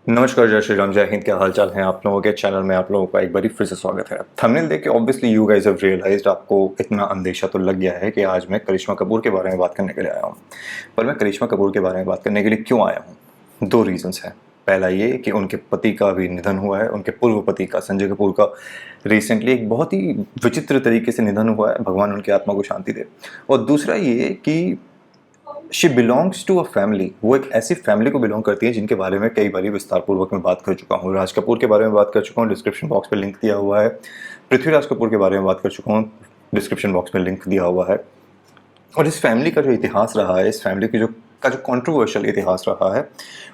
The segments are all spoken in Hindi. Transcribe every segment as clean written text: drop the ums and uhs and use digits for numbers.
नमस्कार, जय श्री राम, जय हिंद। क्या हालचाल है आप लोगों के? चैनल में आप लोगों का एक बार फिर से स्वागत है। थंबनेल देख के obviously you guys have realised, आपको इतना अंदेशा तो लग गया है कि आज मैं करिश्मा कपूर के बारे में बात करने के लिए आया हूँ। पर मैं करिश्मा कपूर के बारे में बात करने के लिए क्यों आया हूँ? दो रीजंस हैं। पहला ये कि उनके पति का अभी निधन हुआ है, उनके पूर्व पति का, संजय कपूर का रिसेंटली एक बहुत ही विचित्र तरीके से निधन हुआ है। भगवान उनकी आत्मा को शांति दे। और दूसरा ये कि she belongs to a family, वो एक ऐसी फैमिली को बिलोंग करती है जिनके बारे में कई बार विस्तार पूर्वक मैं बात कर चुका हूँ। राज कपूर के बारे में बात कर चुका हूँ, डिस्क्रिप्शन बॉक्स में लिंक दिया हुआ है। पृथ्वीराज कपूर के बारे में बात कर चुका हूँ, डिस्क्रिप्शन बॉक्स में लिंक दिया हुआ है। और इस फैमिली का जो इतिहास रहा है, इस फैमिली की जो कंट्रोवर्शियल इतिहास रहा है,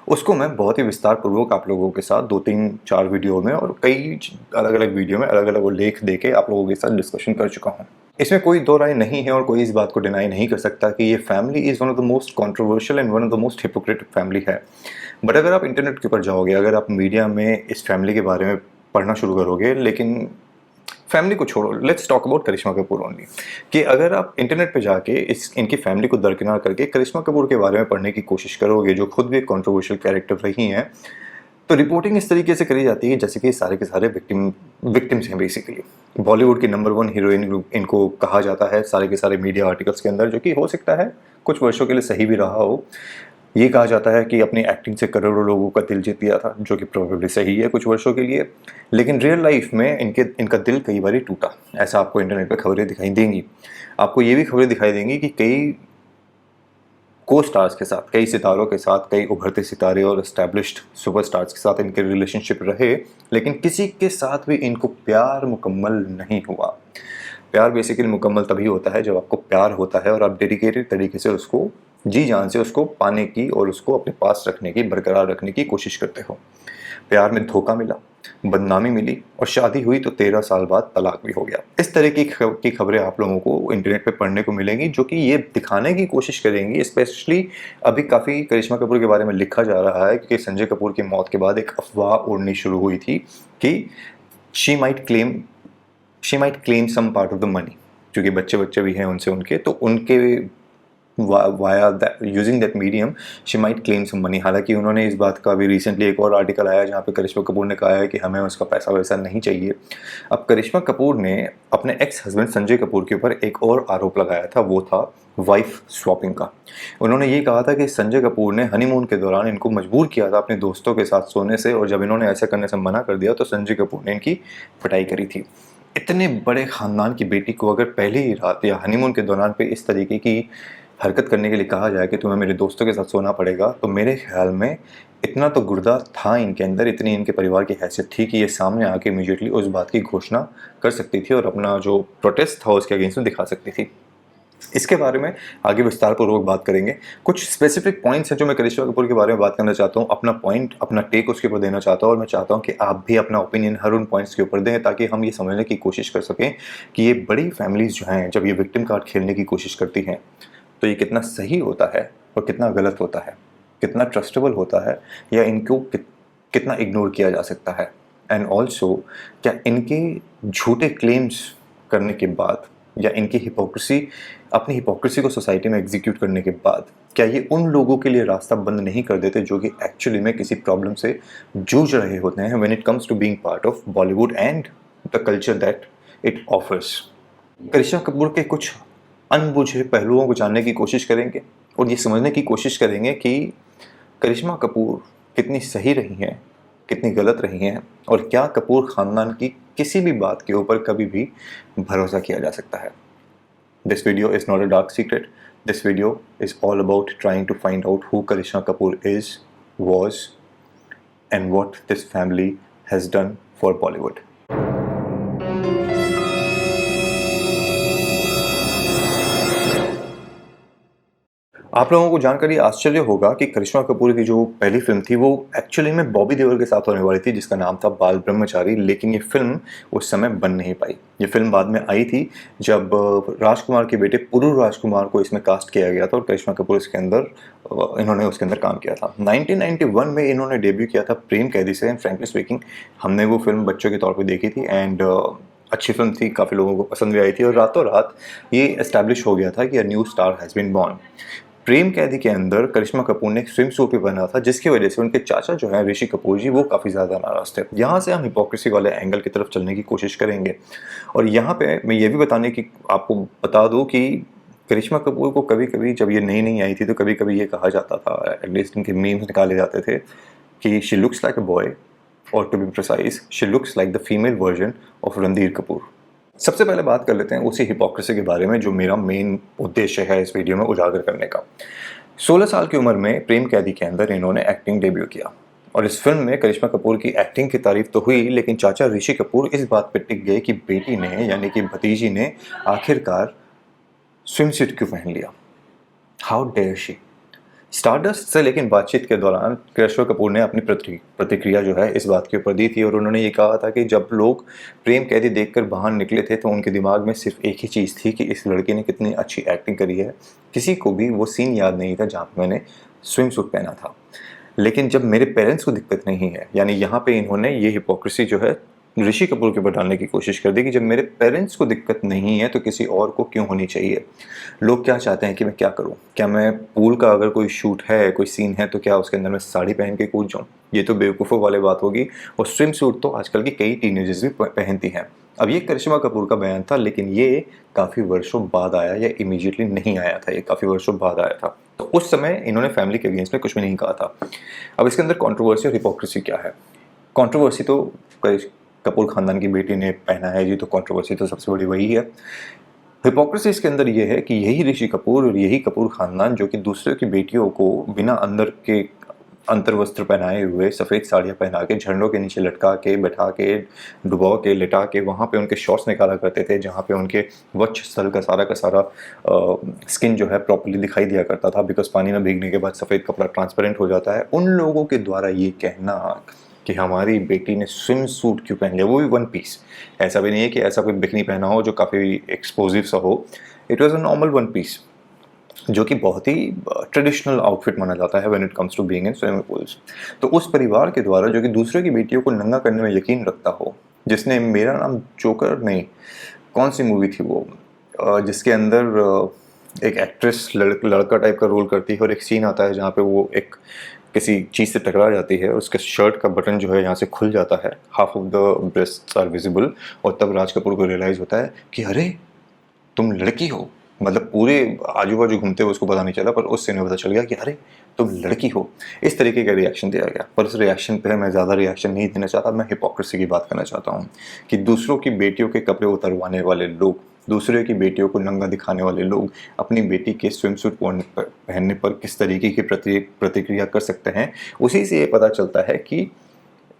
उसको मैं बहुत ही विस्तार पूर्वक आप लोगों के साथ 2-3-4 वीडियो में और कई अलग अलग वीडियो में अलग अलग लेख दे के आप लोगों के साथ डिस्कशन कर चुका हूँ। इसमें कोई दो राय नहीं है और कोई इस बात को डिनाई नहीं कर सकता कि ये family is one of the most controversial and one of the most hypocritical family है। बट अगर आप इंटरनेट के ऊपर जाओगे, अगर आप मीडिया में इस फैमिली के बारे में पढ़ना शुरू करोगे, लेकिन फैमिली को छोड़ो, let's talk about Karishma Kapoor only, कि अगर आप इंटरनेट पे जाके इनकी फैमिली को दरकिनार करके करिश्मा कपूर के बारे में पढ़ने की कोशिश करोगे, जो खुद भी एक कंट्रोवर्शियल कैरेक्टर रही हैं, तो रिपोर्टिंग इस तरीके से करी जाती है जैसे कि सारे के सारे विक्टिम्स हैं बेसिकली। बॉलीवुड की नंबर 1 हीरोइन इनको कहा जाता है सारे के सारे मीडिया आर्टिकल्स के अंदर, जो कि हो सकता है कुछ वर्षों के लिए सही भी रहा हो। ये कहा जाता है कि अपनी एक्टिंग से करोड़ों लोगों का दिल जीत लिया था, जो कि प्रोबेबली सही है कुछ वर्षों के लिए। लेकिन रियल लाइफ में इनका दिल कई बार टूटा, ऐसा आपको इंटरनेट पर खबरें दिखाई देंगी। आपको ये भी खबरें दिखाई देंगी कि कई को स्टार्स के साथ, कई सितारों के साथ, कई उभरते सितारे और एस्टैब्लिश्ड सुपरस्टार्स के साथ इनके रिलेशनशिप रहे, लेकिन किसी के साथ भी इनको प्यार मुकम्मल नहीं हुआ। प्यार बेसिकली मुकम्मल तभी होता है जब आपको प्यार होता है और आप डेडिकेटेड तरीके से उसको, जी जान से उसको पाने की और उसको अपने पास रखने की, बरकरार रखने की कोशिश करते हो। प्यार में धोखा मिला, बदनामी मिली और शादी हुई तो 13 साल बाद तलाक भी हो गया। इस तरह की खबरें आप लोगों को इंटरनेट पे पढ़ने को मिलेंगी, जो कि ये दिखाने की कोशिश करेंगी। स्पेशली अभी काफ़ी करिश्मा कपूर के बारे में लिखा जा रहा है कि संजय कपूर की मौत के बाद एक अफवाह उड़नी शुरू हुई थी कि she might claim some part of the money, क्योंकि बच्चे भी हैं उनसे, उनके तो उनके via using that medium she might claim some money. हालांकि उन्होंने इस बात का भी रिसेंटली एक और आर्टिकल आया जहाँ पे करिश्मा कपूर ने कहा है कि हमें उसका पैसा वैसा नहीं चाहिए। अब करिश्मा कपूर ने अपने एक्स हस्बैंड संजय कपूर के ऊपर एक और आरोप लगाया था, वो था वाइफ स्वैपिंग का। उन्होंने ये कहा था कि संजय कपूर ने हनीमून के दौरान इनको मजबूर किया था अपने दोस्तों के साथ सोने से, और जब इन्होंने ऐसा करने से मना कर दिया तो संजय कपूर ने इनकी पिटाई करी थी। इतने बड़े ख़ानदान की बेटी को अगर पहली ही रात या हनीमून के दौरान पे इस तरीके की हरकत करने के लिए कहा जाए कि तुम्हें मेरे दोस्तों के साथ सोना पड़ेगा, तो मेरे ख्याल में इतना तो गुर्दा था इनके अंदर, इतनी इनके परिवार की हैसियत थी कि ये सामने आके इमीडिएटली उस बात की घोषणा कर सकती थी और अपना जो प्रोटेस्ट था उसके अगेंस्ट में दिखा सकती थी। इसके बारे में आगे विस्तार पूर्वक बात करेंगे। कुछ स्पेसिफिक पॉइंट्स हैं जो मैं करिश्मा कपूर के बारे में बात करना चाहता हूँ, अपना पॉइंट, अपना टेक उसके ऊपर देना चाहता हूँ, और मैं चाहता हूँ कि आप भी अपना ओपिनियन हर उन पॉइंट्स के ऊपर दें, ताकि हम ये समझने की कोशिश कर सकें कि ये बड़ी फैमिलीज़ जो हैं, जब ये विक्टिम कार्ड खेलने की कोशिश करती हैं, तो ये कितना सही होता है और कितना गलत होता है, कितना ट्रस्टेबल होता है, या इनको कितना इग्नोर किया जा सकता है। एंड ऑल्सो, क्या इनके झूठे क्लेम्स करने के बाद या इनकी हिपोक्रेसी, अपनी हिपोक्रेसी को सोसाइटी में एग्जीक्यूट करने के बाद, क्या ये उन लोगों के लिए रास्ता बंद नहीं कर देते जो कि एक्चुअली में किसी प्रॉब्लम से जूझ रहे होते हैं when it comes to being part of Bollywood and the culture that it offers. Karisma Kapoor के कुछ अनबुझे पहलुओं को जानने की कोशिश करेंगे और ये समझने की कोशिश करेंगे कि करिश्मा कपूर कितनी सही रही हैं, कितनी गलत रही हैं, और क्या कपूर ख़ानदान की किसी भी बात के ऊपर कभी भी भरोसा किया जा सकता है। This video is not a dark secret, this video is all about trying to find out who Karishma Kapoor is, was and what this family has done for Bollywood. आप लोगों को जानकर ये आश्चर्य होगा कि करिश्मा कपूर की जो पहली फिल्म थी वो एक्चुअली में बॉबी देओल के साथ होने वाली थी, जिसका नाम था बाल ब्रह्मचारी, लेकिन ये फिल्म उस समय बन नहीं पाई। ये फिल्म बाद में आई थी जब राजकुमार के बेटे पुरू राजकुमार को इसमें कास्ट किया गया था और करिश्मा कपूर इन्होंने उसके अंदर काम किया था। 1991 में इन्होंने डेब्यू किया था प्रेम कैदी से। एंड फ्रेंकली स्पीकिंग, हमने वो फिल्म बच्चों के तौर पर देखी थी एंड अच्छी फिल्म थी, काफ़ी लोगों को पसंद भी आई थी, और रातों रात ये एस्टैब्लिश हो गया था कि a new star has been born. Prem Qaidi के अंदर करिश्मा कपूर ने एक स्विम सूट भी पहना था, जिसकी वजह से उनके चाचा जो है ऋषि कपूर जी, वो काफ़ी ज़्यादा नाराज़ थे। यहाँ से हम हिपोक्रेसी वाले एंगल की तरफ चलने की कोशिश करेंगे और यहाँ पे मैं ये भी बताने की आपको बता दूँ कि करिश्मा कपूर को कभी-कभी जब ये नई-नई आई थी तो कभी-कभी ये कहा जाता था, एटलीस्ट इनके मीम्स निकाले जाते थे कि she looks like a boy और to be precise she looks like the female version of Randhir Kapoor. सबसे पहले बात कर लेते हैं उसी हिपोक्रेसी के बारे में जो मेरा मेन उद्देश्य है इस वीडियो में उजागर करने का। 16 साल की उम्र में प्रेम कैदी के अंदर इन्होंने एक्टिंग डेब्यू किया और इस फिल्म में करिश्मा कपूर की एक्टिंग की तारीफ तो हुई, लेकिन चाचा ऋषि कपूर इस बात पर टिक गए कि बेटी ने यानी कि भतीजी ने आखिरकार स्विम सूट क्यों पहन लिया। How dare she. स्टारडस्ट से लेकिन बातचीत के दौरान करिश्मा कपूर ने अपनी प्रतिक्रिया जो है इस बात के ऊपर दी थी और उन्होंने ये कहा था कि जब लोग प्रेम कैदी देखकर बाहर निकले थे तो उनके दिमाग में सिर्फ एक ही चीज़ थी कि इस लड़के ने कितनी अच्छी एक्टिंग करी है। किसी को भी वो सीन याद नहीं था जहाँ मैंने स्विम सूट पहना था। लेकिन जब मेरे पेरेंट्स को दिक्कत नहीं है, यानी यहाँ पे इन्होंने ये हिपोक्रेसी जो है ऋषि कपूर के ऊपर डालने की कोशिश कर दी कि जब मेरे पेरेंट्स को दिक्कत नहीं है तो किसी और को क्यों होनी चाहिए। लोग क्या चाहते हैं कि मैं क्या करूं? क्या मैं पूल का अगर कोई शूट है, कोई सीन है, तो क्या उसके अंदर मैं साड़ी पहन के कूद जाऊं? ये तो बेवकूफ़ों वाली बात होगी। और स्विम सूट तो आजकल की कई टीनेजर्स भी पहनती हैं। अब ये करिश्मा कपूर का बयान था, लेकिन ये काफ़ी वर्षों बाद आया, या इमीडिएटली नहीं आया था, ये काफ़ी वर्षों बाद आया था। तो उस समय इन्होंने फैमिली के अगेंस्ट में कुछ भी नहीं कहा था। अब इसके अंदर कॉन्ट्रोवर्सी और हिपोक्रेसी क्या है? कॉन्ट्रोवर्सी तो कपूर खानदान की बेटी ने पहना है जी, तो कंट्रोवर्सी तो सबसे बड़ी वही है। हिपोक्रेसी इसके अंदर ये है कि यही ऋषि कपूर और यही कपूर खानदान जो कि दूसरे की बेटियों को बिना अंदर के अंतर वस्त्र पहनाए हुए सफ़ेद साड़ियाँ पहना के झंडों के नीचे लटका के बैठा के डुबा के लिटा के वहाँ पे उनके शॉट्स निकाला करते थे, जहाँ पे उनके वक्ष स्थल का सारा स्किन जो है प्रॉपर्ली दिखाई दिया करता था, बिकॉज पानी में भीगने के बाद सफ़ेद कपड़ा ट्रांसपेरेंट हो जाता है। उन लोगों के द्वारा ये कहना कि हमारी बेटी ने स्विम सूट क्यों पहन लिया, वो भी वन पीस। ऐसा भी नहीं है कि ऐसा कोई बिकनी पहना हो जो काफ़ी एक्सपोजिव सा हो। It was a normal one piece जो कि बहुत ही ट्रेडिशनल आउटफिट माना जाता है when it comes to being in swimming pools. तो उस परिवार के द्वारा जो कि दूसरे की बेटियों को नंगा करने में यकीन रखता हो, जिसने मेरा नाम जोकर नहीं, कौन सी मूवी थी वो, जिसके अंदर एक एक्ट्रेस लड़का टाइप का रोल करती है और एक सीन आता है जहाँ पे वो एक किसी चीज़ से टकरा जाती है और उसके शर्ट का बटन जो है यहाँ से खुल जाता है, half of the breasts are visible, और तब राज कपूर को रियलाइज़ होता है कि अरे तुम लड़की हो। मतलब पूरे आजू बाजू घूमते हुए उसको पता नहीं चला, पर उस सीन में पता चल गया कि अरे तुम लड़की हो। इस तरीके का रिएक्शन दिया गया, पर उस रिएक्शन पे मैं ज़्यादा रिएक्शन नहीं देना चाहता। मैं हिपोक्रेसी की बात करना चाहता हूँ कि दूसरों की बेटियों के कपड़े उतरवाने वाले लोग, दूसरे की बेटियों को नंगा दिखाने वाले लोग अपनी बेटी के स्विम सूट पहनने पर किस तरीके की प्रतिक्रिया कर सकते हैं। उसी से ये पता चलता है कि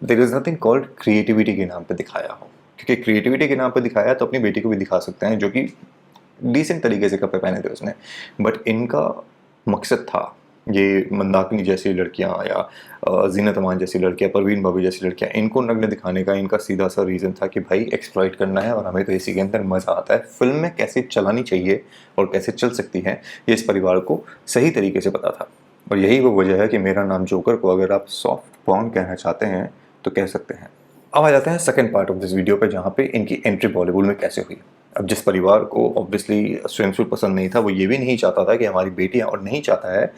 there is nothing called creativity के नाम पे दिखाया हो, क्योंकि क्रिएटिविटी के नाम पे दिखाया तो अपनी बेटी को भी दिखा सकते हैं जो कि डिसेंट तरीके से कपड़े पहने थे उसने। बट इनका मकसद था, ये मंदाकिनी जैसी लड़कियां या जीनत अमान जैसी लड़कियां, परवीन भाभी जैसी लड़कियां, इनको नग्न दिखाने का इनका सीधा सा रीज़न था कि भाई एक्सप्लॉइट करना है और हमें तो इसी के अंदर मज़ा आता है। फिल्म में कैसे चलानी चाहिए और कैसे चल सकती है ये इस परिवार को सही तरीके से पता था। और यही वो वजह है कि मेरा नाम जोकर को अगर आप सॉफ्ट पॉर्न कहना चाहते हैं तो कह सकते हैं। अब आ जाते हैं second part of this video पे, जहाँ पे इनकी एंट्री बॉलीवुड में कैसे हुई। अब जिस परिवार को ऑब्वियसली स्विम सूट पसंद नहीं था, वो ये भी नहीं चाहता था कि हमारी बेटियां, और नहीं चाहता है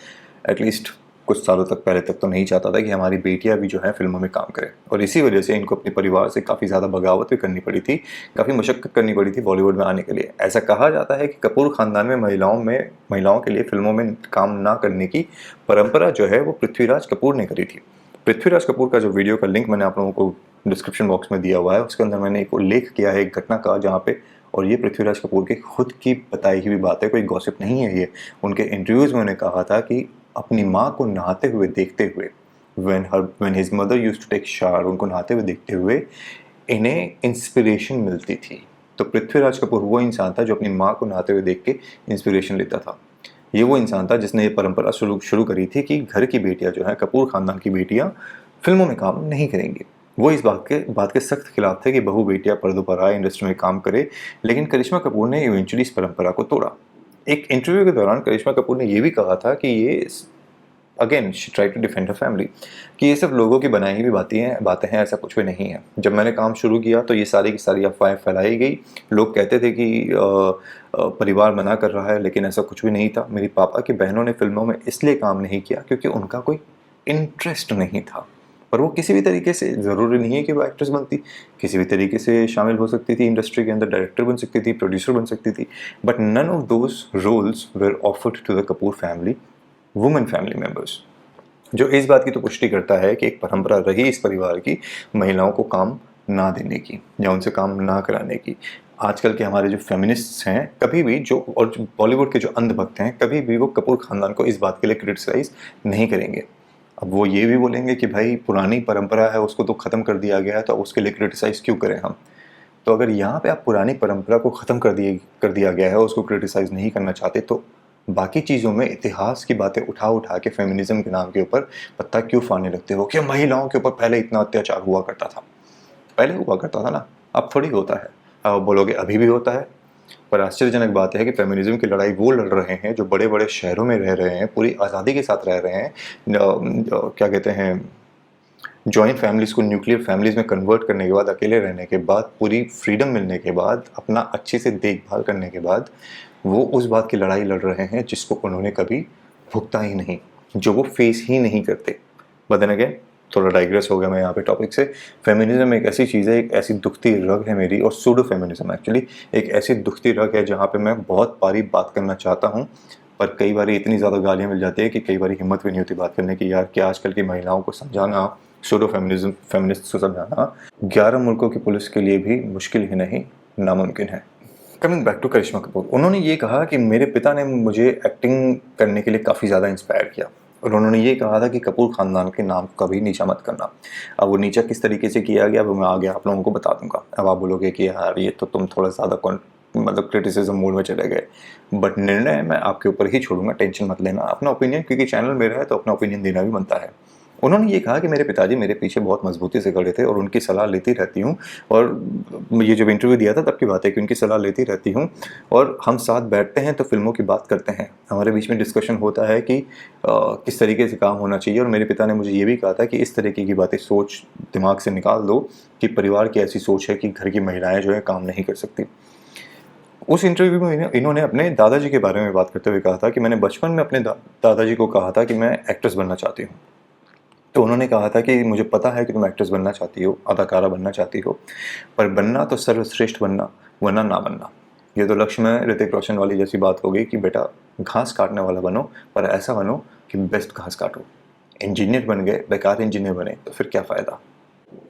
एटलीस्ट कुछ सालों तक पहले तक तो नहीं चाहता था कि हमारी बेटियां भी जो है फिल्मों में काम करें। और इसी वजह से इनको अपने परिवार से काफ़ी ज़्यादा बगावत भी करनी पड़ी थी, काफ़ी मशक्क़त करनी पड़ी थी बॉलीवुड में आने के लिए। ऐसा कहा जाता है कि कपूर ख़ानदान में महिलाओं के लिए फिल्मों में काम ना करने की परंपरा जो है वो पृथ्वीराज कपूर ने करी थी। पृथ्वीराज कपूर का जो वीडियो का लिंक मैंने आप लोगों को डिस्क्रिप्शन बॉक्स में दिया हुआ है, उसके अंदर मैंने एक उल्लेख किया है एक घटना का, जहाँ पे, और ये पृथ्वीराज कपूर की खुद की बताई हुई बात है, कोई गॉसिप नहीं है ये। उनके इंटरव्यूज़ में उन्होंने कहा था कि अपनी माँ को नहाते हुए देखते हुए, when his mother used to take shower, उनको नहाते हुए देखते हुए इन्हें इंस्पिरेशन मिलती थी। तो पृथ्वीराज कपूर वो इंसान था जो अपनी माँ को नहाते हुए देख के इंस्पिरेशन लेता था। ये वो इंसान था जिसने ये परंपरा शुरू करी थी कि घर की बेटियां जो हैं, कपूर ख़ानदान की बेटियां फिल्मों में काम नहीं करेंगी। वो इस बात के सख्त खिलाफ थे कि बहू बेटियां पर्दों पर आए, इंडस्ट्री में काम करे। लेकिन करिश्मा कपूर ने इवेंचुअली इस परंपरा को तोड़ा। एक इंटरव्यू के दौरान करिश्मा कपूर ने यह भी कहा था कि ये again she try to defend her family कि ये सब लोगों की बनाई हुई बातें हैं, ऐसा कुछ भी नहीं है। जब मैंने काम शुरू किया तो ये सारी की सारी अफवाहें फैलाई गई। लोग कहते थे कि परिवार मना कर रहा है, लेकिन ऐसा कुछ भी नहीं था। मेरी पापा की बहनों ने फिल्मों में इसलिए काम नहीं किया क्योंकि उनका कोई इंटरेस्ट नहीं था। पर वो किसी भी तरीके से, ज़रूरी नहीं है कि वो एक्ट्रेस बनती, किसी भी तरीके से शामिल हो सकती थी इंडस्ट्री के अंदर, डायरेक्टर बन सकती थी, प्रोड्यूसर बन सकती थी। But none of those roles were offered to the Kapoor family women family members, जो इस बात की तो पुष्टि करता है कि एक परंपरा रही इस परिवार की महिलाओं को काम ना देने की या उनसे काम ना कराने की। आजकल के हमारे जो फेमिनिस्ट्स हैं कभी भी, जो और जो बॉलीवुड के जो अंधभक्त हैं, कभी भी वो कपूर खानदान को इस बात के लिए क्रिटिसाइज नहीं करेंगे। अब वो ये भी बोलेंगे कि भाई पुरानी परंपरा है, उसको तो ख़त्म कर दिया गया है, तो उसके लिए क्रिटिसाइज़ क्यों करें हम। तो अगर यहाँ पे आप पुरानी परंपरा को ख़त्म कर दिया गया है, उसको क्रिटिसाइज़ नहीं करना चाहते, तो बाकी चीज़ों में इतिहास की बातें उठा उठा के फेमिनिज्म के नाम के ऊपर पत्ता क्यों फाड़ने लगते हो कि महिलाओं के ऊपर पहले इतना अत्याचार हुआ करता था। पहले हुआ करता था ना, अब थोड़ी होता है। अब बोलोगे अभी भी होता है, पर आश्चर्यजनक बात है कि फेमिनिज्म की लड़ाई वो लड़ रहे हैं जो बड़े बड़े शहरों में रह रहे हैं, पूरी आज़ादी के साथ रह रहे हैं, क्या कहते हैं, जॉइंट फैमिलीज़ को न्यूक्लियर फैमिलीज़ में कन्वर्ट करने के बाद, अकेले रहने के बाद, पूरी फ्रीडम मिलने के बाद, अपना अच्छे से देखभाल करने के बाद, वो उस बात की लड़ाई लड़ रहे हैं जिसको उन्होंने कभी भुगता ही नहीं, जो वो फेस ही नहीं करते। बट देन अगेन, थोड़ा डाइग्रेस हो गया मैं यहाँ पे टॉपिक से। फेमिनिज्म एक ऐसी चीज़ है, एक ऐसी दुखती रग है मेरी, और सूडो फेमिनिज्म एक्चुअली एक ऐसी दुखती रग है जहाँ पे मैं बहुत बारी बात करना चाहता हूँ, पर कई बार इतनी ज़्यादा गालियाँ मिल जाती है कि कई बार हिम्मत भी नहीं होती बात करने की। यार कि आजकल की महिलाओं को समझाना, सूडो फेमिनिस्ट को समझाना 11 मुल्कों की पुलिस के लिए भी मुश्किल ही नहीं, नामुमकिन है। कमिंग बैक टू करिश्मा कपूर, उन्होंने ये कहा कि मेरे पिता ने मुझे एक्टिंग करने के लिए काफ़ी ज़्यादा इंस्पायर किया, और उन्होंने ये कहा था कि कपूर ख़ानदान के नाम को कभी नीचा मत करना। अब वो नीचा किस तरीके से किया गया वो मैं आगे आप लोगों को बता दूंगा। अब आप बोलोगे कि यार ये तो तुम थोड़ा ज़्यादा मतलब क्रिटिसिज्म मोड में चले गए, बट निर्णय मैं आपके ऊपर ही छोड़ूंगा, टेंशन मत लेना। अपना ओपिनियन, क्योंकि चैनल मेरा है तो अपना ओपिनियन देना भी बनता है। उन्होंने ये कहा कि मेरे पिताजी मेरे पीछे बहुत मजबूती से खड़े थे और उनकी सलाह लेती रहती हूँ, और ये जब इंटरव्यू दिया था तब की बात है कि उनकी सलाह लेती रहती हूँ, और हम साथ बैठते हैं तो फिल्मों की बात करते हैं, हमारे बीच में डिस्कशन होता है कि किस तरीके से काम होना चाहिए। और मेरे पिता ने मुझे ये भी कहा था कि इस तरीके की बातें सोच दिमाग से निकाल दो कि परिवार की ऐसी सोच है कि घर की महिलाएं जो है काम नहीं कर सकती। उस इंटरव्यू में इन्होंने अपने दादाजी के बारे में बात करते हुए कहा था कि मैंने बचपन में अपने दादाजी को कहा था कि मैं एक्ट्रेस बनना चाहती हूँ। तो उन्होंने कहा था कि मुझे पता है कि तुम एक्ट्रेस बनना चाहती हो, अदाकारा बनना चाहती हो, पर बनना तो सर्वश्रेष्ठ बनना, वरना ना बनना। ये तो लक्ष्य में ऋतिक रोशन वाली जैसी बात हो गई कि बेटा घास काटने वाला बनो, पर ऐसा बनो कि बेस्ट घास काटो। इंजीनियर बन गए, बेकार इंजीनियर बने तो फिर क्या फ़ायदा।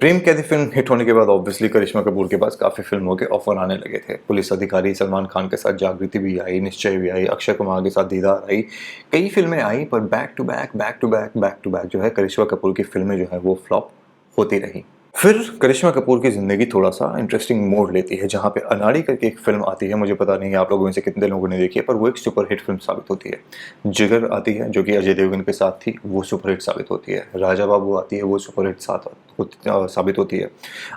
प्रेम कैदी फिल्म हिट होने के बाद ऑब्वियसली करिश्मा कपूर के पास काफ़ी फिल्मों के ऑफर आने लगे थे। पुलिस अधिकारी सलमान खान के साथ जागृति भी आई, निश्चय भी आई, अक्षय कुमार के साथ दीदार आई, कई फिल्में आई, पर बैक टू बैक जो है करिश्मा कपूर की फिल्में जो है वो फ्लॉप होती रही। फिर करिश्मा कपूर की ज़िंदगी थोड़ा सा इंटरेस्टिंग मोड़ लेती है, जहाँ पे अनाड़ी करके एक फिल्म आती है, मुझे पता नहीं आप लोगों में से कितने लोगों ने देखी है, पर वो एक सुपरहिट फिल्म साबित होती है। जिगर आती है जो कि अजय देवगन के साथ थी, वो सुपरहिट साबित होती है। राजा बाबू आती है, वो सुपरहिट साबित होती है।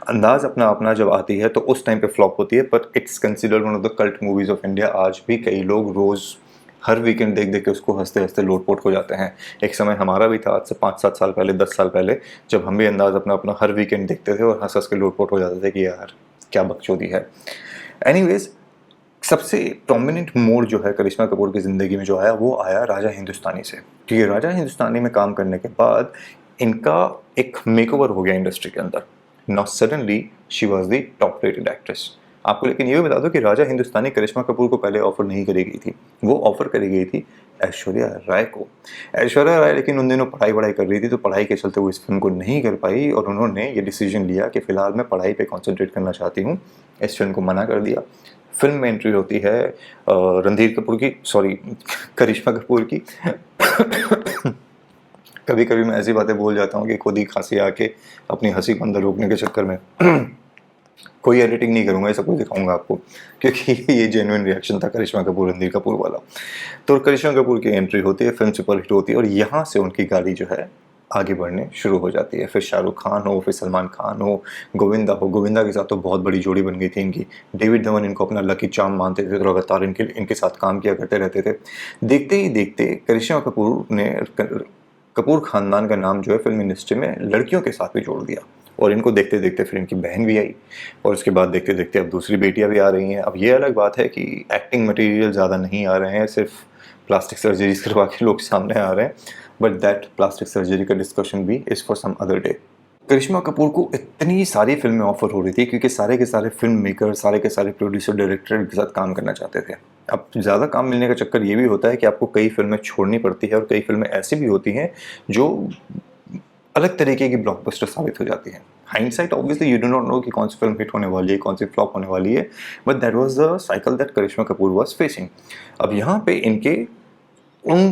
अंदाज अपना अपना जब आती है तो उस टाइम पे फ्लॉप होती है, but it's considered one of the cult movies of India. आज भी कई लोग रोज़ हर वीकेंड देख देख के उसको हंसते हंसते लोटपोट हो जाते हैं। एक समय हमारा भी था, आज से 5-7 साल पहले, 10 साल पहले, जब हम भी अंदाज अपना अपना हर वीकेंड देखते थे और हंस हंस के लोटपोट हो जाते थे कि यार क्या बकचोदी है। एनीवेज, सबसे प्रोमिनेंट मोड़ जो है करिश्मा कपूर की ज़िंदगी में जो आया वो आया राजा हिंदुस्तानी से। क्योंकि राजा हिंदुस्तानी में काम करने के बाद इनका एक मेकओवर हो गया इंडस्ट्री के अंदर। Now suddenly she was the top rated actress. आपको लेकिन ये भी बता दो कि राजा हिंदुस्तानी करिश्मा कपूर को पहले ऑफर नहीं करी गई थी, वो ऑफर करी गई थी ऐश्वर्या राय को। ऐश्वर्या राय लेकिन उन दिनों पढ़ाई वढ़ाई कर रही थी, तो पढ़ाई के चलते वो इस फिल्म को नहीं कर पाई, और उन्होंने ये डिसीजन लिया कि फ़िलहाल मैं पढ़ाई पे कॉन्सेंट्रेट करना चाहती हूँ, इस फिल्म को मना कर दिया। फिल्म में एंट्री होती है रणधीर कपूर की, सॉरी करिश्मा कपूर की। कभी कभी मैं ऐसी बातें बोल जाता हूँ कि खुद ही खांसी आके अपनी हंसी को अंदर रोकने के चक्कर में कोई एडिटिंग नहीं करूँगा, ये सब कुछ दिखाऊंगा आपको, क्योंकि ये जेन्युइन रिएक्शन था करिश्मा कपूर रणधीर कपूर वाला। तो करिश्मा कपूर की एंट्री होती है, फिल्म सुपरहिट होती है, और यहाँ से उनकी गाड़ी जो है आगे बढ़ने शुरू हो जाती है। फिर शाहरुख खान हो, फिर सलमान खान हो, गोविंदा हो। गोविंदा के साथ तो बहुत बड़ी जोड़ी बन गई थी इनकी। डेविड धवन इनको अपना लकी चार्म मानते थे, तो लगातार इनके साथ काम किया करते रहते थे। देखते ही देखते करिश्मा कपूर ने कपूर खानदान का नाम जो है फिल्म इंडस्ट्री में लड़कियों के साथ भी जोड़ दिया, और इनको देखते देखते फिर इनकी बहन भी आई, और उसके बाद देखते देखते अब दूसरी बेटियां भी आ रही हैं। अब ये अलग बात है कि एक्टिंग मटेरियल ज़्यादा नहीं आ रहे हैं, सिर्फ प्लास्टिक सर्जरीज करवा के लोग सामने आ रहे हैं, बट दैट प्लास्टिक सर्जरी का डिस्कशन भी is for some other day. Karisma Kapoor को इतनी सारी फिल्में ऑफर हो रही थी क्योंकि सारे के सारे फिल्म मेकर, सारे के सारे प्रोड्यूसर, डायरेक्टर के साथ काम करना चाहते थे। अब ज़्यादा काम मिलने का चक्कर ये भी होता है कि आपको कई फिल्में छोड़नी पड़ती है, और कई फिल्में ऐसी भी होती हैं जो अलग तरीके की ब्लॉकबस्टर साबित हो जाती है। Hindsight obviously you do not know कि कौन सी फिल्म हिट होने वाली है, कौन सी फ्लॉप होने वाली है, but that was the cycle that Karishma Kapoor was facing. अब यहाँ पे इनके उन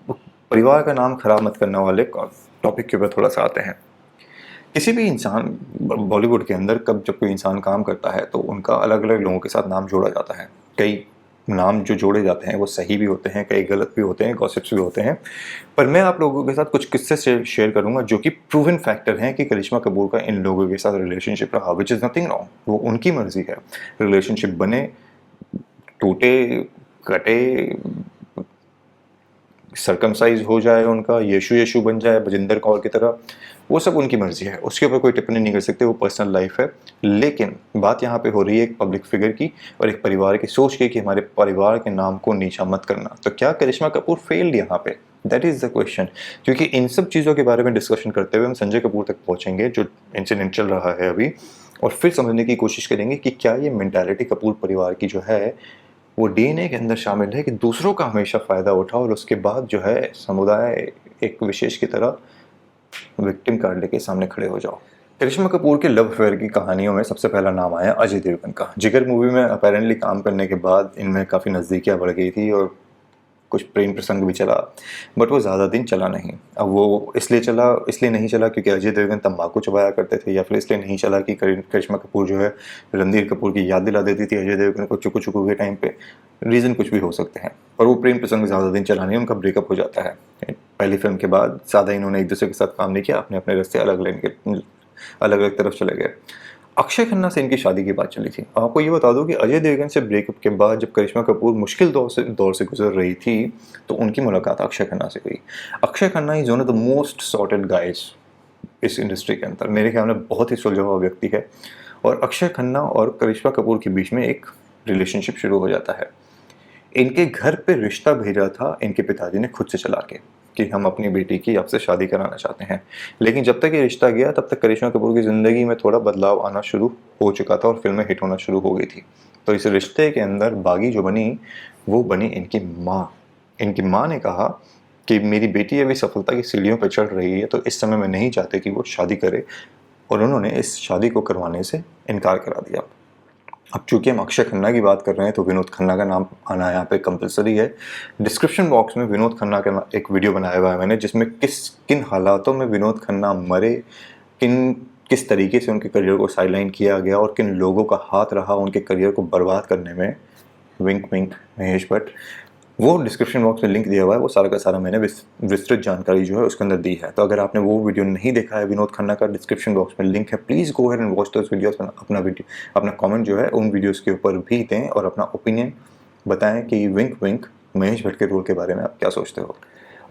परिवार का नाम खराब मत करने वाले टॉपिक के ऊपर थोड़ा सा आते हैं। किसी भी इंसान बॉलीवुड के अंदर जब कोई इंसान काम करता है तो उनका अलग अलग लोगों के साथ नाम जोड़ा जाता है। कई नाम जो जोड़े जाते हैं वो सही भी होते हैं, कई गलत भी होते हैं, गॉसिप्स भी होते हैं। पर मैं आप लोगों के साथ कुछ किस्से शेयर करूंगा जो कि प्रूवन फैक्टर हैं कि करिश्मा कपूर का इन लोगों के साथ रिलेशनशिप रहा, विच इज़ नथिंग रॉन्ग। वो उनकी मर्जी है, रिलेशनशिप बने, टूटे, कटे, सरकमसाइज हो जाए, उनका यीशु यीशु बन जाए बजिंदर कौर की तरह, वो सब उनकी मर्जी है, उसके ऊपर कोई टिप्पणी नहीं कर सकते, वो पर्सनल लाइफ है। लेकिन बात यहाँ पे हो रही है एक पब्लिक फिगर की और एक परिवार की सोच की कि हमारे परिवार के नाम को नीचा मत करना। तो क्या करिश्मा कपूर फेल्ड यहाँ पे? That is the question. क्योंकि इन सब चीज़ों के बारे में डिस्कशन करते हुए हम संजय कपूर तक पहुँचेंगे जो इंसिडेंट चल रहा है अभी, और फिर समझने की कोशिश करेंगे कि क्या ये मेंटालिटी कपूर परिवार की जो है वो डीएनए के अंदर शामिल है कि दूसरों का हमेशा फ़ायदा उठाओ और उसके बाद जो है समुदाय एक विशेष की तरह विक्टिम कार्ड लेके सामने खड़े हो जाओ। करिश्मा कपूर के लव अफेयर की कहानियों में सबसे पहला नाम आया अजय देवगन का। जिगर मूवी में अपेरेंटली काम करने के बाद इनमें काफ़ी नज़दीकियाँ बढ़ गई थी और कुछ प्रेम प्रसंग भी चला, बट वो ज़्यादा दिन चला नहीं। अब वो इसलिए नहीं चला क्योंकि अजय देवगन तंबाकू चबाया करते थे, या फिर इसलिए नहीं चला कि करिश्मा कपूर जो है रणधीर कपूर की याद दिला देती थी अजय देवगन को चुकू चुकू के टाइम पे। रीज़न कुछ भी हो सकते हैं, पर वो प्रेम प्रसंग ज़्यादा दिन चला नहीं, उनका ब्रेकअप हो जाता है। पहली फिल्म के बाद ज़्यादा इन्होंने एक दूसरे के साथ काम नहीं किया, अपने अपने रास्ते अलग अलग तरफ चले गए। अक्षय खन्ना से इनकी शादी की बात चली थी। आपको ये बता दूं कि अजय देवगन से ब्रेकअप के बाद जब करिश्मा कपूर मुश्किल दौर से गुजर रही थी तो उनकी मुलाकात अक्षय खन्ना से हुई। Akshay Khanna is one of the most sorted guys इस इंडस्ट्री के अंदर, मेरे ख्याल में बहुत ही सुलझा हुआ व्यक्ति है। और अक्षय खन्ना और करिश्मा कपूर के बीच में एक रिलेशनशिप शुरू हो जाता है। इनके घर पे रिश्ता भेजा था इनके पिताजी ने खुद से चला के कि हम अपनी बेटी की आपसे शादी कराना चाहते हैं। लेकिन जब तक ये रिश्ता गया तब तक करिश्मा कपूर की ज़िंदगी में थोड़ा बदलाव आना शुरू हो चुका था और फिल्में हिट होना शुरू हो गई थी। तो इस रिश्ते के अंदर बागी जो बनी वो बनी इनकी माँ। इनकी माँ ने कहा कि मेरी बेटी अभी सफलता की सीढ़ियों पर चढ़ रही है, तो इस समय मैं नहीं चाहते कि वो शादी करे, और उन्होंने इस शादी को करवाने से इनकार करा दिया। अब चूंकि हम अक्षय खन्ना की बात कर रहे हैं तो विनोद खन्ना का नाम आना यहाँ पे कंपलसरी है। डिस्क्रिप्शन बॉक्स में विनोद खन्ना का एक वीडियो बनाया हुआ है मैंने, जिसमें किन हालातों में विनोद खन्ना मरे, किस तरीके से उनके करियर को साइडलाइन किया गया और किन लोगों का हाथ रहा उनके करियर को बर्बाद करने में। विंक विंक महेश भट्ट। वो डिस्क्रिप्शन बॉक्स में लिंक दिया हुआ है, वो सारा का सारा मैंने विस्तृत जानकारी जो है उसके अंदर दी है। तो अगर आपने वो वीडियो नहीं देखा है विनोद खन्ना का, डिस्क्रिप्शन बॉक्स में लिंक है, please go ahead and watch those videos. अपना कमेंट जो है उन वीडियोस के ऊपर भी दें और अपना ओपिनियन बताएं कि विंक विंक महेश भट्ट के रोल के बारे में आप क्या सोचते हो।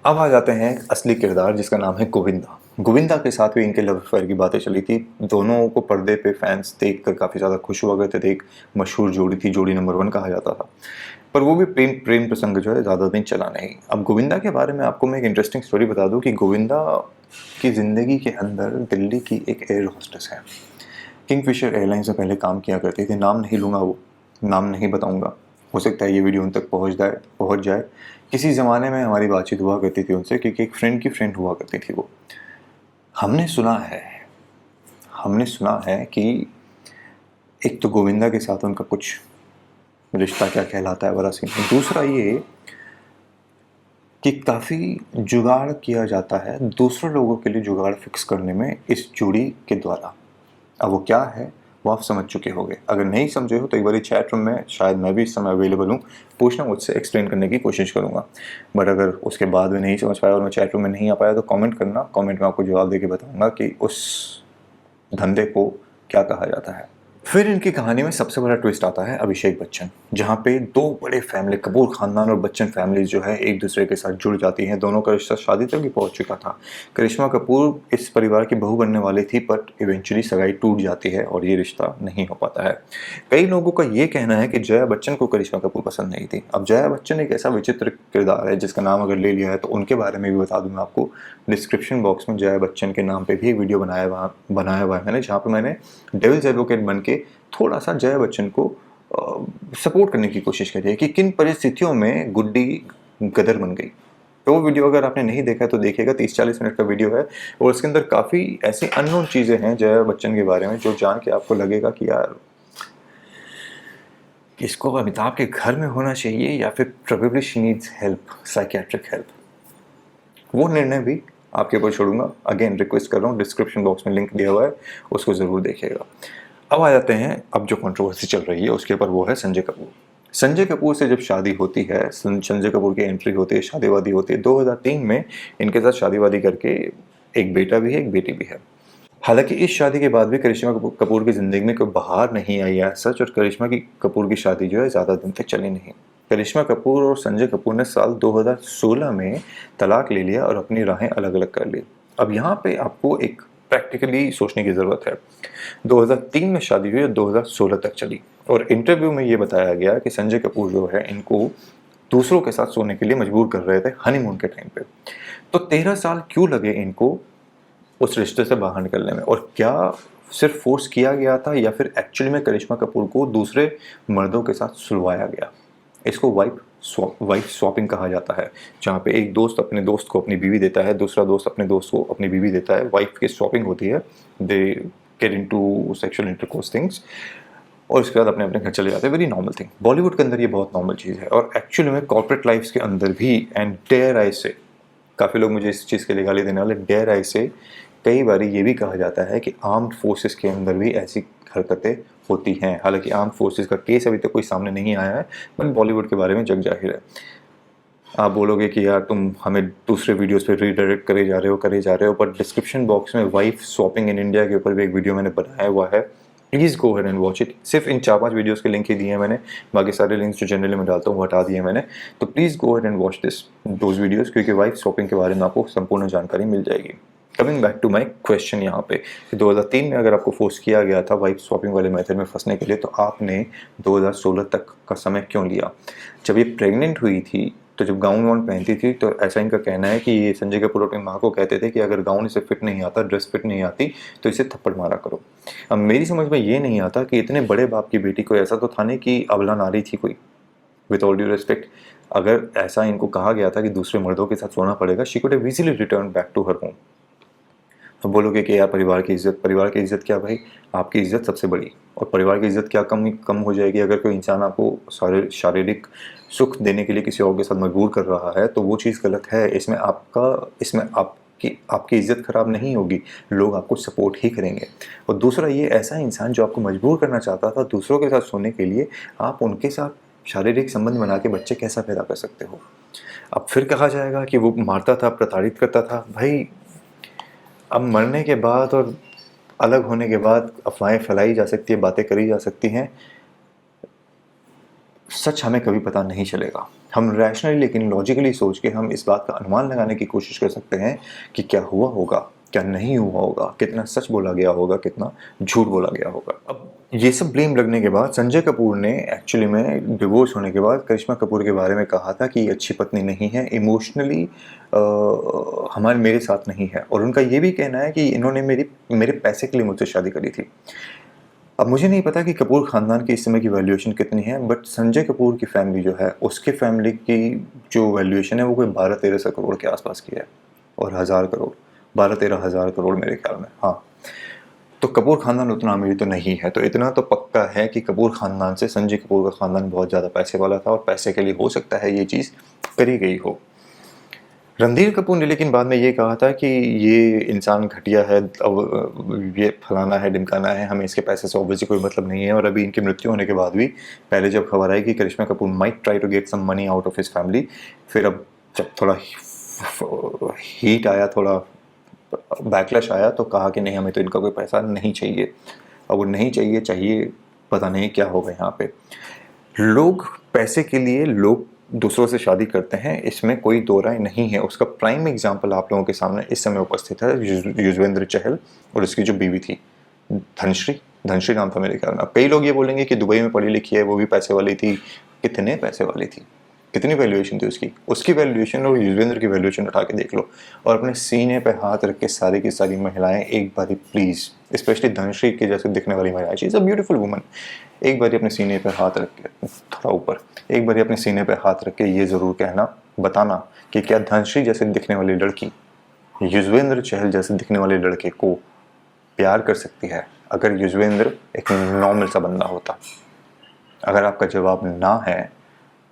अब आ जाते हैं असली किरदार जिसका नाम है गोविंदा। गोविंदा के साथ भी इनके लव अफेयर की बातें चली थी। दोनों को पर्दे पे फैंस देख कर काफ़ी ज़्यादा खुश हुआ करते थे। एक मशहूर जोड़ी थी, जोड़ी नंबर 1 कहा जाता था। पर वो भी प्रेम प्रसंग जो है ज़्यादा दिन चला नहीं। अब गोविंदा के बारे में आपको मैं एक इंटरेस्टिंग स्टोरी बता दूं कि गोविंदा की ज़िंदगी के अंदर दिल्ली की एक एयर होस्टेस है। किंगफिशर एयरलाइंस में पहले काम किया करती थी। नाम नहीं लूँगा, वो नाम नहीं बताऊँगा, हो सकता है ये वीडियो उन तक पहुँच जाए। किसी ज़माने में हमारी बातचीत हुआ करती थी उनसे, क्योंकि एक फ्रेंड की फ्रेंड हुआ करती थी वो। हमने सुना है कि एक तो गोविंदा के साथ उनका कुछ रिश्ता क्या कहलाता है वाला सीन है। दूसरा ये कि काफ़ी जुगाड़ किया जाता है दूसरे लोगों के लिए जुगाड़ फिक्स करने में इस जोड़ी के द्वारा। अब वो क्या है वो आप समझ चुके होंगे। अगर नहीं समझे हो तो एक बार चैट रूम में, शायद मैं भी इस समय अवेलेबल हूँ, पूछना, मुझसे एक्सप्लेन करने की कोशिश करूँगा। बट अगर उसके बाद में नहीं समझ पाया और मैं चैट रूम में नहीं आ पाया तो कमेंट करना, कमेंट में आपको जवाब दे के बताऊँगा कि उस धंधे को क्या कहा जाता है। फिर इनकी कहानी में सबसे बड़ा ट्विस्ट आता है अभिषेक बच्चन, जहाँ पे दो बड़े फैमिली कपूर खानदान और बच्चन फैमिली जो है एक दूसरे के साथ जुड़ जाती हैं। दोनों का रिश्ता शादी तक भी पहुंच चुका था। करिश्मा कपूर इस परिवार की बहू बनने वाली थी, बट इवेंचुअली सगाई टूट जाती है और ये रिश्ता नहीं हो पाता है। कई लोगों का ये कहना है कि जया बच्चन को करिश्मा कपूर पसंद नहीं थी। अब जया बच्चन एक ऐसा विचित्र किरदार है जिसका नाम अगर ले लिया है तो उनके बारे में भी बता दूँ मैं आपको। डिस्क्रिप्शन बॉक्स में जया बच्चन के नाम पे भी एक वीडियो बनाया हुआ है मैंने, जहाँ पे मैंने डेविल्स एडवोकेट बन के थोड़ा सा जया बच्चन को सपोर्ट करने की कोशिश करी है कि किन परिस्थितियों में गुड्डी गदर बन गई। तो वो वीडियो अगर आपने नहीं देखा तो देखिएगा, 30-40 मिनट का वीडियो है और उसके अंदर काफ़ी ऐसी अननोन चीज़ें हैं जया बच्चन के बारे में जो जान के आपको लगेगा कि यार इसको अमिताभ के घर में होना चाहिए या फिर probably she needs help, psychiatric help. वो निर्णय भी आपके ऊपर छोड़ूंगा। अगेन रिक्वेस्ट कर रहा हूँ, डिस्क्रिप्शन बॉक्स में लिंक दिया हुआ है, उसको ज़रूर देखिएगा। अब आ जाते हैं, अब जो कंट्रोवर्सी चल रही है उसके ऊपर, वो है संजय कपूर। संजय कपूर से जब शादी होती है, संजय कपूर की एंट्री होती है, शादी वादी होती है 2003 में। इनके साथ शादी वादी करके एक बेटा भी है, एक बेटी भी है। हालांकि इस शादी के बाद भी करिश्मा कपूर की ज़िंदगी में कोई बहार नहीं आई है सच, और करिश्मा की कपूर की शादी जो है ज़्यादा दिन तक चली नहीं। करिश्मा कपूर और संजय कपूर ने साल 2016 में तलाक ले लिया और अपनी राहें अलग अलग कर ली। अब यहाँ पे आपको एक प्रैक्टिकली सोचने की ज़रूरत है। 2003 में शादी हुई और 2016 तक चली, और इंटरव्यू में ये बताया गया कि संजय कपूर जो है इनको दूसरों के साथ सोने के लिए मजबूर कर रहे थे हनीमून के टाइम पे। तो 13 साल क्यों लगे इनको उस रिश्ते से बाहर निकलने में, और क्या सिर्फ फोर्स किया गया था या फिर एक्चुअली में करिश्मा कपूर को दूसरे मर्दों के साथ सुलवाया गया? इसको वाइफ स्वैपिंग कहा जाता है, जहाँ पे एक दोस्त अपने दोस्त को अपनी बीवी देता है, दूसरा दोस्त अपने दोस्त को अपनी बीवी देता है। वाइफ की स्वैपिंग होती है, they get into sexual intercourse things, और उसके बाद अपने अपने घर चले जाते हैं। वेरी नॉर्मल थिंग, बॉलीवुड के अंदर ये बहुत नॉर्मल चीज़ है, और एक्चुअली में कॉर्पोरेट लाइफ के अंदर भी, एंड डेयर आई से, काफ़ी लोग मुझे इस चीज़ के लिए गाली देने वाले, डेयर आई से कई बार ये भी कहा जाता है कि आर्म्ड फोर्सेस के अंदर भी ऐसी हरकतें होती हैं। हालांकि आर्म्ड फोर्सेस का केस अभी तक कोई सामने नहीं आया है, बट बॉलीवुड के बारे में जग जाहिर है। आप बोलोगे कि यार तुम हमें दूसरे वीडियोस पे रीडायरेक्ट करे जा रहे हो, बट डिस्क्रिप्शन बॉक्स में वाइफ स्वैपिंग इन इंडिया के ऊपर भी एक वीडियो मैंने बनाया हुआ है, please go ahead and watch it. सिर्फ इन 4-5 वीडियोस के लिंक ही दिए हैं मैंने, बाकी सारे लिंक्स जो जनरली मैं डालता हूँ हटा दिए मैंने। तो please go ahead and watch those videos, क्योंकि वाइफ स्वैपिंग के बारे में आपको संपूर्ण जानकारी मिल जाएगी। Coming back to my question यहाँ पे, 2003 में अगर आपको फोर्स किया गया था वाइफ स्वैपिंग वाले मेथड में फंसने के लिए, तो आपने 2016 तक का समय क्यों लिया? जब ये प्रेग्नेंट हुई थी, तो जब गाउन वाउन पहनती थी, तो ऐसा इनका कहना है कि ये संजय कपूर अपनी माँ को कहते थे कि अगर गाउन इसे फिट नहीं आता, ड्रेस फिट नहीं आती, तो इसे थप्पड़ मारा करो। अब मेरी समझ में ये नहीं आता कि इतने बड़े बाप की बेटी को ऐसा तो था नहीं कि अबला नारी थी कोई, विद ऑल ड्यू रिस्पेक्ट। अगर ऐसा इनको कहा गया था कि दूसरे मर्दों के साथ सोना पड़ेगा, she could have easily return back to her home. तो बोलोगे कि यार परिवार की इज्जत क्या भाई? आपकी इज्जत सबसे बड़ी, और परिवार की इज्जत क्या कम हो जाएगी अगर कोई इंसान आपको शारीरिक सुख देने के लिए किसी और के साथ मजबूर कर रहा है? तो वो चीज़ गलत है। इसमें आपकी इज्जत खराब नहीं होगी, लोग आपको सपोर्ट ही करेंगे। और दूसरा, ये ऐसा इंसान जो आपको मजबूर करना चाहता था दूसरों के साथ सोने के लिए, आप उनके साथ शारीरिक संबंध बना के बच्चे कैसा पैदा कर सकते हो? अब फिर कहा जाएगा कि वो मारता था, प्रताड़ित करता था। भाई अब मरने के बाद और अलग होने के बाद अफवाहें फैलाई जा सकती है, बातें करी जा सकती हैं, सच हमें कभी पता नहीं चलेगा। हम रैशनली लेकिन लॉजिकली सोच के हम इस बात का अनुमान लगाने की कोशिश कर सकते हैं कि क्या हुआ होगा, क्या नहीं हुआ होगा, कितना सच बोला गया होगा, कितना झूठ बोला गया होगा। अब ये सब ब्लेम लगने के बाद संजय कपूर ने एक्चुअली में डिवोर्स होने के बाद करिश्मा कपूर के बारे में कहा था कि ये अच्छी पत्नी नहीं है, इमोशनली मेरे साथ नहीं है, और उनका ये भी कहना है कि इन्होंने मेरे पैसे के लिए मुझसे शादी करी थी। अब मुझे नहीं पता कि कपूर ख़ानदान की इस समय की वैल्यूएशन कितनी है, बट संजय कपूर की फैमिली जो है, उसके फैमिली की जो वैल्यूएशन है वो कोई 12-13 करोड़ के आसपास की है, और 1000 करोड़, 12-13 हज़ार करोड़ मेरे ख्याल में। हाँ, तो कपूर ख़ानदान उतना अमीर तो नहीं है। तो इतना तो पक्का है कि कपूर ख़ानदान से संजय कपूर का ख़ानदान बहुत ज़्यादा पैसे वाला था, और पैसे के लिए हो सकता है ये चीज़ करी गई हो। रणधीर कपूर ने लेकिन बाद में ये कहा था कि ये इंसान घटिया है, अब ये फलाना है, ढिमकाना है, हमें इसके पैसे से ऑब्वियसली कोई मतलब नहीं है। और अभी इनकी मृत्यु होने के बाद भी, पहले जब खबर आई कि Karisma Kapoor might try to get some money out of his family, फिर अब जब थोड़ा हीट आया, थोड़ा बैकलैश आया, तो कहा कि नहीं, हमें तो इनका कोई पैसा नहीं चाहिए। अब वो नहीं चाहिए, चाहिए पता नहीं क्या होगा यहाँ पे। लोग पैसे के लिए लोग दूसरों से शादी करते हैं, इसमें कोई दो राय नहीं है। उसका प्राइम एग्जाम्पल आप लोगों के सामने इस समय उपस्थित है युजवेंद्र चहल और उसकी जो बीवी थी धनश्री, धनश्री नाम था मेरे ख्याल में। अब कई लोग ये बोलेंगे कि दुबई में पढ़ी लिखी है, वो भी पैसे वाली थी। कितने पैसे वाली थी, कितनी वैल्यूएशन थी उसकी, उसकी वैल्यूएशन और युजवेंद्र की वैल्यूएशन उठा के देख लो। और अपने सीने पे हाथ रख के सारी की सारी महिलाएं एक बारी प्लीज़, स्पेशली धनश्री के जैसे दिखने वाली महिलाएं, she is a beautiful woman, एक बारी अपने सीने पे हाथ रख के, थोड़ा ऊपर, एक बारी अपने सीने पे हाथ रख के ये ज़रूर कहना, बताना कि क्या धनश्री जैसे दिखने वाली लड़की युजवेंद्र चहल जैसे दिखने वाले लड़के को प्यार कर सकती है, अगर युजवेंद्र एक नॉर्मल सा बंदा होता। अगर आपका जवाब ना है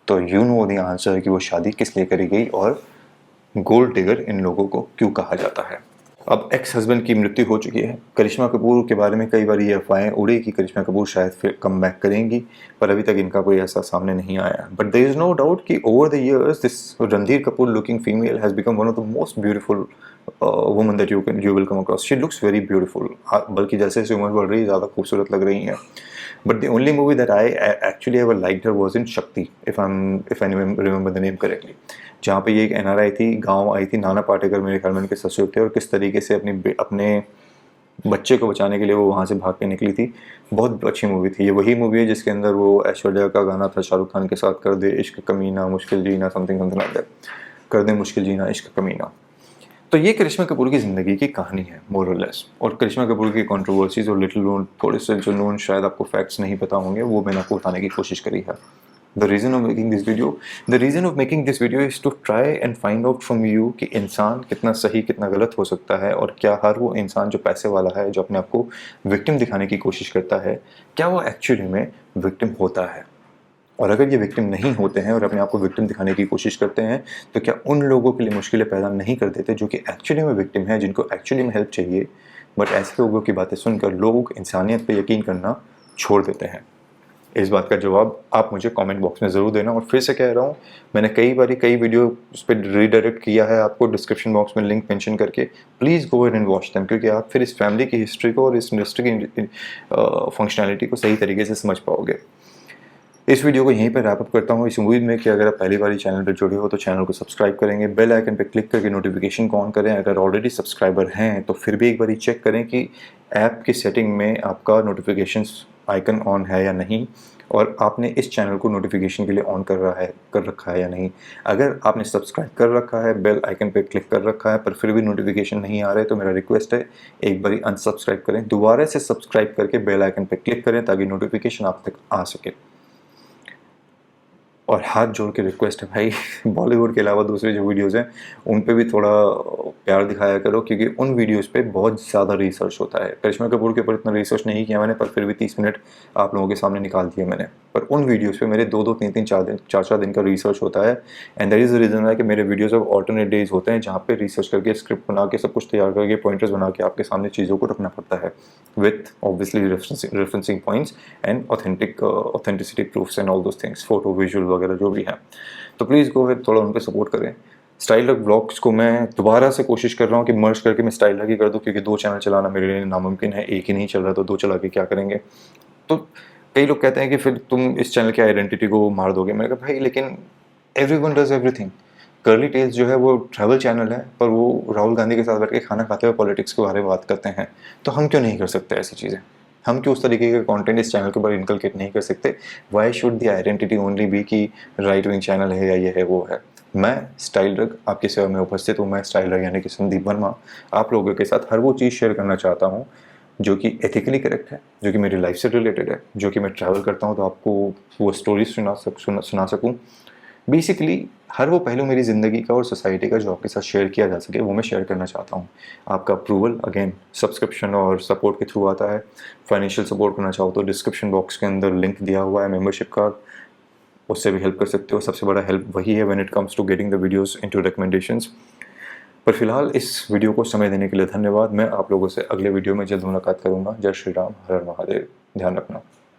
तो यू नो द आंसर कि वो शादी किस लिए करी गई और गोल्ड डिगर इन लोगों को क्यों कहा जाता है। अब एक्स हस्बैंड की मृत्यु हो चुकी है। करिश्मा कपूर के बारे में कई बार ये अफवाहें उड़ी कि करिश्मा कपूर शायद फिर कम बैक करेंगी, पर अभी तक इनका कोई ऐसा सामने नहीं आया। But there is no doubt कि over the years this Randhir Kapoor looking female has become one of the most beautiful woman that you will come across. She looks very beautiful, बल्कि जैसे जैसे उम्र बढ़ रही है ज़्यादा खूबसूरत लग रही हैं। But the only movie that I actually ever liked her was in Shakti, if I remember the name correctly, जहाँ पे ये एक NRI थी, गांव आई थी, नाना पाटेकर मेरे ख्याल में उनके ससुर थे, और किस तरीके से अपने बच्चे को बचाने के लिए वो वहाँ से भाग के निकली थी। बहुत अच्छी मूवी थी। ये वही मूवी है जिसके अंदर वो ऐश्वर्या का गाना था शाहरुख खान के साथ, कर दे इश्क कमीना मुश्किल जीना, समथिंग समथिंग लाइक दैट, कर दे मुश्किल जीना इश्क कमीना। तो ये करिश्मा कपूर की ज़िंदगी की कहानी है मोर और लेस। और करिश्मा कपूर की कंट्रोवर्सीज और लिटिल नोन, थोड़े से जो नोन शायद आपको फैक्ट्स नहीं पता होंगे, वो मैंने आपको बताने की कोशिश करी है। The reason of making this video is to try and find out from you कि इंसान कितना सही कितना गलत हो सकता है, और क्या हर वो इंसान जो पैसे वाला है, जो अपने आप को विक्टिम दिखाने की कोशिश करता है, क्या वो एक्चुअली में विक्टिम होता है। और अगर ये विक्टिम नहीं होते हैं और अपने आप को विक्टिम दिखाने की कोशिश करते हैं, तो क्या उन लोगों के लिए मुश्किलें पैदा नहीं कर देते जो कि एक्चुअली में विक्टिम है, जिनको एक्चुअली में हेल्प चाहिए, बट ऐसे लोगों की बातें सुनकर लोग इंसानियत पे यकीन करना छोड़ देते हैं। इस बात का जवाब आप मुझे कमेंट बॉक्स में ज़रूर देना। और फिर से कह रहा हूँ, मैंने कई वीडियो उस पर रीडायरेक्ट किया है आपको डिस्क्रिप्शन बॉक्स में लिंक मेंशन करके। Please go and watch them, क्योंकि आप फिर इस फैमिली की हिस्ट्री को और इस इंडस्ट्री की फंक्शनैलिटी को सही तरीके से समझ पाओगे। इस वीडियो को यहीं पर रैप अप करता हूँ, इस उम्मीद में कि अगर आप पहली बार चैनल पर जुड़े हो तो चैनल को सब्सक्राइब करेंगे, बेल आइकन पर क्लिक करके नोटिफिकेशन को ऑन करें। अगर ऑलरेडी सब्सक्राइबर हैं तो फिर भी एक बार चेक करें कि ऐप की सेटिंग में आपका नोटिफिकेशन आइकन ऑन है या नहीं, और आपने इस चैनल को नोटिफिकेशन के लिए ऑन कर रखा है या नहीं। अगर आपने सब्सक्राइब कर रखा है, बेल आइकन पर क्लिक कर रखा है, पर फिर भी नोटिफिकेशन नहीं आ रहे, तो मेरा रिक्वेस्ट है एक बार अनसब्सक्राइब करें, दोबारा से सब्सक्राइब करके बेल आइकन पर क्लिक करें ताकि नोटिफिकेशन आप तक आ सके। और हाथ जोड़ के रिक्वेस्ट है भाई, बॉलीवुड के अलावा दूसरे जो वीडियोस हैं उन पे भी थोड़ा प्यार दिखाया करो, क्योंकि उन वीडियोस पे बहुत ज़्यादा रिसर्च होता है। करिश्मा कपूर के ऊपर इतना रिसर्च नहीं किया मैंने, पर फिर भी 30 मिनट आप लोगों के सामने निकाल दिए मैंने। पर उन वीडियोज़ पे मेरे 2-2, 3-3, 4 दिन का रिसर्च होता है। And that is the reason है कि मेरे वीडियोज़ अब ऑल्टरनेट डेज होते हैं, जहाँ पे रिसर्च करके स्क्रिप्ट बना के सब कुछ तैयार करके पॉइंटर्स बना के आपके सामने चीज़ों को रखना पड़ता है, with obviously referencing points and authenticity proofs and all those things, photo visual वगैरह जो भी है। तो प्लीज़ गो अहेड, थोड़ा उन पर सपोर्ट करें। स्टाइलर ब्लॉग्स को मैं दोबारा से कोशिश कर रहा हूँ कि मर्ज करके मैं स्टाइलर ही कर दूँ, क्योंकि 2 चैनल चलाना मेरे लिए नामुमकिन है। एक ही नहीं चल रहा तो 2 चला के क्या करेंगे। तो कई लोग कहते हैं कि फिर तुम इस चैनल की आइडेंटिटी को मार दोगे। मैंने कहा भाई लेकिन everyone does everything. Curly tails जो है वो ट्रैवल चैनल है, पर वो राहुल गांधी के साथ बैठ के खाना खाते हुए पॉलिटिक्स के बारे में बात करते हैं। तो हम क्यों नहीं कर सकते ऐसी चीज़ें? हम क्यों उस तरीके का कंटेंट इस चैनल के ऊपर इनकलकेट नहीं कर सकते? Why should the identity only be कि राइट विंग चैनल है या ये है वो है। मैं स्टाइलर आपकी सेवा में उपस्थित हूँ। मैं स्टाइलर यानी कि संदीप वर्मा आप लोगों के साथ हर वो चीज़ शेयर करना चाहता हूँ जो कि एथिकली करेक्ट है, जो कि मेरी लाइफ से रिलेटेड है, जो कि मैं ट्रैवल करता हूँ तो आपको वो स्टोरीज सुना सकूँ। बेसिकली हर वो पहलू मेरी ज़िंदगी का और सोसाइटी का जो आपके साथ शेयर किया जा सके वो मैं शेयर करना चाहता हूँ। आपका अप्रूवल अगेन सब्सक्रिप्शन और सपोर्ट के थ्रू आता है। फाइनेंशियल सपोर्ट करना चाहो तो डिस्क्रिप्शन बॉक्स के अंदर लिंक दिया हुआ है मेंबरशिप कार्ड, उससे भी हेल्प कर सकते हो। सबसे बड़ा हेल्प वही है when it comes to getting the videos into recommendations. पर फिलहाल इस वीडियो को समय देने के लिए धन्यवाद। मैं आप लोगों से अगले वीडियो में जल्द मुलाकात करूँगा। जय श्री राम, हर हर महादेव। ध्यान रखना।